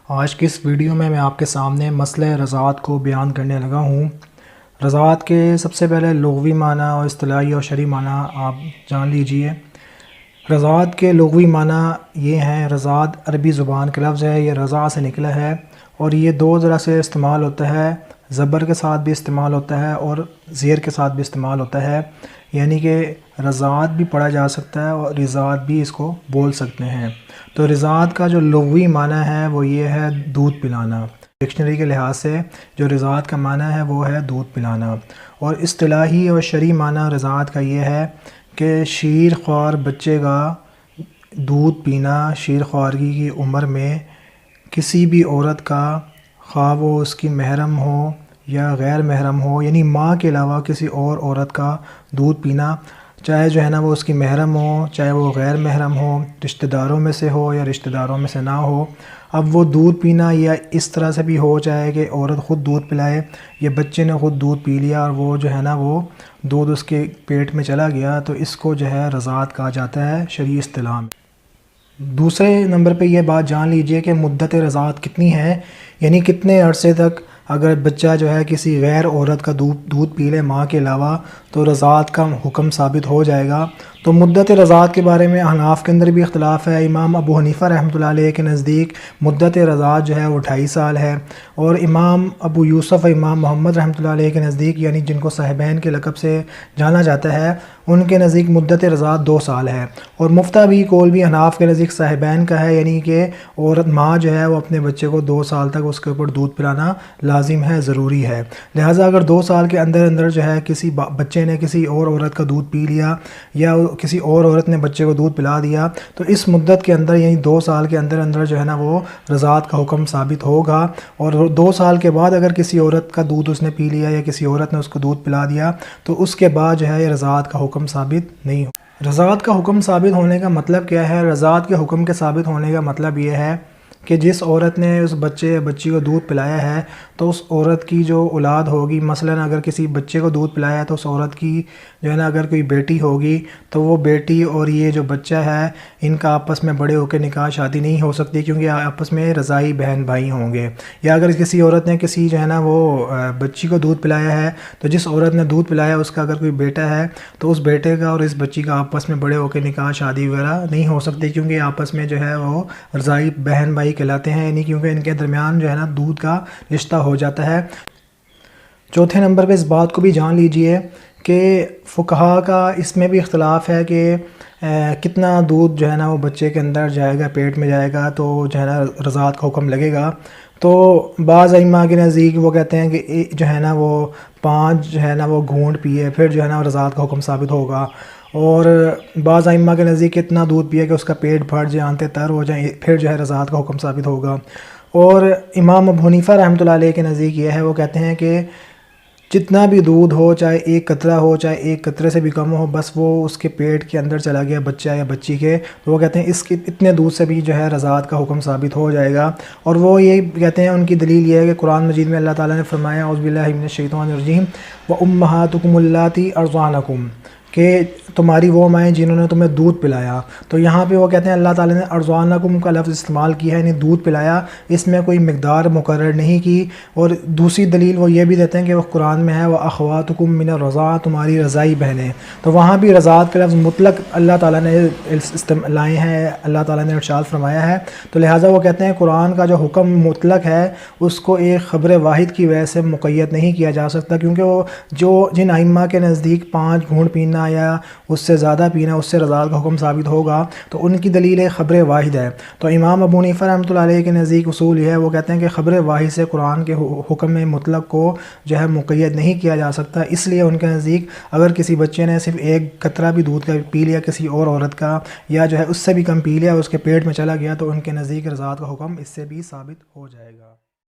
آج کی اس ویڈیو میں آپ کے سامنے مسئلہ رضاعت کو بیان کرنے لگا ہوں۔ رضاعت کے سب سے پہلے لغوی معنی اور اصطلاحی اور شرعی معنی آپ جان لیجئے۔ رضاعت کے لغوی معنی یہ ہیں، رضاعت عربی زبان کا لفظ ہے، یہ رضا سے نکلا ہے اور یہ دو طرح سے استعمال ہوتا ہے، زبر کے ساتھ بھی استعمال ہوتا ہے اور زیر کے ساتھ بھی استعمال ہوتا ہے، یعنی کہ رضاعت بھی پڑھا جا سکتا ہے اور رضاعت بھی اس کو بول سکتے ہیں۔ تو رضاعت کا جو لغوی معنی ہے وہ یہ ہے دودھ پلانا۔ ڈکشنری کے لحاظ سے جو رضاعت کا معنی ہے وہ ہے دودھ پلانا، اور اصطلاحی اور شرعی معنی رضاعت کا یہ ہے کہ شیر خوار بچے کا دودھ پینا شیر خوارگی کی عمر میں کسی بھی عورت کا، خواہ وہ اس کی محرم ہو یا غیر محرم ہو، یعنی ماں کے علاوہ کسی اور عورت کا دودھ پینا، چاہے جو ہے نا وہ اس کی محرم ہو، چاہے وہ غیر محرم ہو، رشتہ داروں میں سے ہو یا رشتہ داروں میں سے نہ ہو۔ اب وہ دودھ پینا یا اس طرح سے بھی ہو، چاہے کہ عورت خود دودھ پلائے یا بچے نے خود دودھ پی لیا اور وہ جو ہے نا وہ دودھ اس کے پیٹ میں چلا گیا، تو اس کو جو ہے رضاعت کہا جاتا ہے شرعی اصطلاح میں۔ دوسرے نمبر پہ یہ بات جان لیجئے کہ مدت رضاعت کتنی ہے، یعنی کتنے عرصے تک اگر بچہ جو ہے کسی غیر عورت کا دودھ پی لے ماں کے علاوہ تو رضاعت کا حکم ثابت ہو جائے گا۔ تو مدت رضاعت کے بارے میں احناف کے اندر بھی اختلاف ہے۔ امام ابو حنیفہ رحمۃ اللہ علیہ کے نزدیک مدت رضاعت جو ہے وہ 2.5 سال ہے، اور امام ابو یوسف امام محمد رحمۃ اللہ علیہ کے نزدیک، یعنی جن کو صاحبین کے لقب سے جانا جاتا ہے، ان کے نزدیک مدت رضاعت 2 سال ہے۔ اور مفتہ بھی قول بھی احناف کے نزدیک صاحبین کا ہے، یعنی کہ عورت ماں جو ہے وہ اپنے بچے کو 2 سال تک اس کے اوپر دودھ پلانا لازم ہے، ضروری ہے۔ لہٰذا اگر 2 سال کے اندر اندر جو ہے کسی بچے نے کسی اور عورت کا دودھ پی لیا یا کسی اور عورت نے بچے کو دودھ پلا دیا، تو اس مدت کے اندر یعنی 2 سال کے اندر اندر جو ہے نا وہ رضاعت کا حکم ثابت ہوگا، اور 2 سال کے بعد اگر کسی عورت کا دودھ اس نے پی لیا یا کسی عورت نے اس کو دودھ پلا دیا تو اس کے بعد جو ہے یہ رضاعت کا حکم ثابت نہیں ہو۔ رضاعت کا حکم ثابت ہونے کا مطلب کیا ہے؟ رضاعت کے حکم کے ثابت ہونے کا مطلب یہ ہے کہ جس عورت نے اس بچے یا بچی کو دودھ پلایا ہے تو اس عورت کی جو اولاد ہوگی، مثلا اگر کسی بچے کو دودھ پلایا ہے تو اس عورت کی جو ہے نا اگر کوئی بیٹی ہوگی تو وہ بیٹی اور یہ جو بچہ ہے ان کا آپس میں بڑے ہو کے نکاح شادی نہیں ہو سکتی، کیونکہ آپس میں رضاعی بہن بھائی ہوں گے۔ یا اگر کسی عورت نے کسی جو ہے نا وہ بچی کو دودھ پلایا ہے تو جس عورت نے دودھ پلایا اس کا اگر کوئی بیٹا ہے تو اس بیٹے کا اور اس بچی کا آپس میں بڑے ہو کے نکاح شادی وغیرہ نہیں ہو سکتی، کیونکہ آپس میں جو ہے وہ رضاعی بہن بھائی کہلاتے ہیں، یعنی کیونکہ ان کے درمیان جو ہے نا دودھ کا رشتہ ہو جاتا ہے۔ چوتھے نمبر پہ اس بات کو بھی جان لیجئے کہ فقہا کا اس میں بھی اختلاف ہے کہ کتنا دودھ جو ہے نا وہ بچے کے اندر جائے گا، پیٹ میں جائے گا تو جو ہے نا رضاعت کا حکم لگے گا۔ تو بعض ائمہ کے نزدیک وہ کہتے ہیں کہ جو ہے نا وہ 5 جو ہے نا وہ گھونٹ پیے پھر جو ہے نا رضاعت کا حکم ثابت ہوگا، اور بعض ائمہ کے نزدیک اتنا دودھ پیے کہ اس کا پیٹ پھٹ جائے، آنتیں تر ہو جائیں، پھر جو ہے رضاعت کا حکم ثابت ہوگا۔ اور امام ابو حنیفہ رحمۃ اللہ علیہ کے نزدیک یہ ہے، وہ کہتے ہیں کہ جتنا بھی دودھ ہو، چاہے 1 قطرہ ہو چاہے 1 قطرے سے بھی کم ہو، بس وہ اس کے پیٹ کے اندر چلا گیا بچہ یا بچی کے، تو وہ کہتے ہیں اس کے اتنے دودھ سے بھی جو ہے رضاعت کا حکم ثابت ہو جائے گا۔ اور وہ یہ کہتے ہیں، ان کی دلیل یہ ہے کہ قرآن مجید میں اللہ تعالیٰ نے فرمایا اعوذ باللہ من الشیطان الرجیم وَأُمَّهَاتُكُمُ اللَّاتِي أَرْضَعْنَكُمْ، کہ تمہاری وہ مائیں جنہوں نے تمہیں دودھ پلایا۔ تو یہاں پہ وہ کہتے ہیں اللہ تعالیٰ نے ارضعنکم کا لفظ استعمال کیا ہے، یعنی دودھ پلایا، اس میں کوئی مقدار مقرر نہیں کی۔ اور دوسری دلیل وہ یہ بھی دیتے ہیں کہ وہ قرآن میں ہے وَأَخْوَاتُكُم مِّنَ الرَّضَاعَةِ، تمہاری رضائی بہنیں، تو وہاں بھی رضاعت کا لفظ مطلق اللہ تعالیٰ نے لائے ہیں، اللہ تعالیٰ نے ارشاد فرمایا ہے۔ تو لہٰذا وہ کہتے ہیں قرآن کا جو حکم مطلق ہے اس کو ایک خبر واحد کی وجہ سے مقید نہیں کیا جا سکتا، کیونکہ وہ جن ائمہ کے نزدیک 5 گھونٹ پینا یا اس سے زیادہ پینا اس سے رضاعت کا حکم ثابت ہوگا، تو ان کی دلیل خبر واحد ہے۔ تو امام ابو حنیفہ رحمۃ اللہ علیہ کے نزدیک اصول یہ ہے، وہ کہتے ہیں کہ خبر واحد سے قرآن کے حکم مطلق کو جو ہے مقید نہیں کیا جا سکتا، اس لیے ان کے نزدیک اگر کسی بچے نے صرف 1 قطرہ بھی دودھ کا پی لیا کسی اور عورت کا، یا جو ہے اس سے بھی کم پی لیا اس کے پیٹ میں چلا گیا، تو ان کے نزدیک رضاعت کا حکم اس سے بھی ثابت ہو جائے گا۔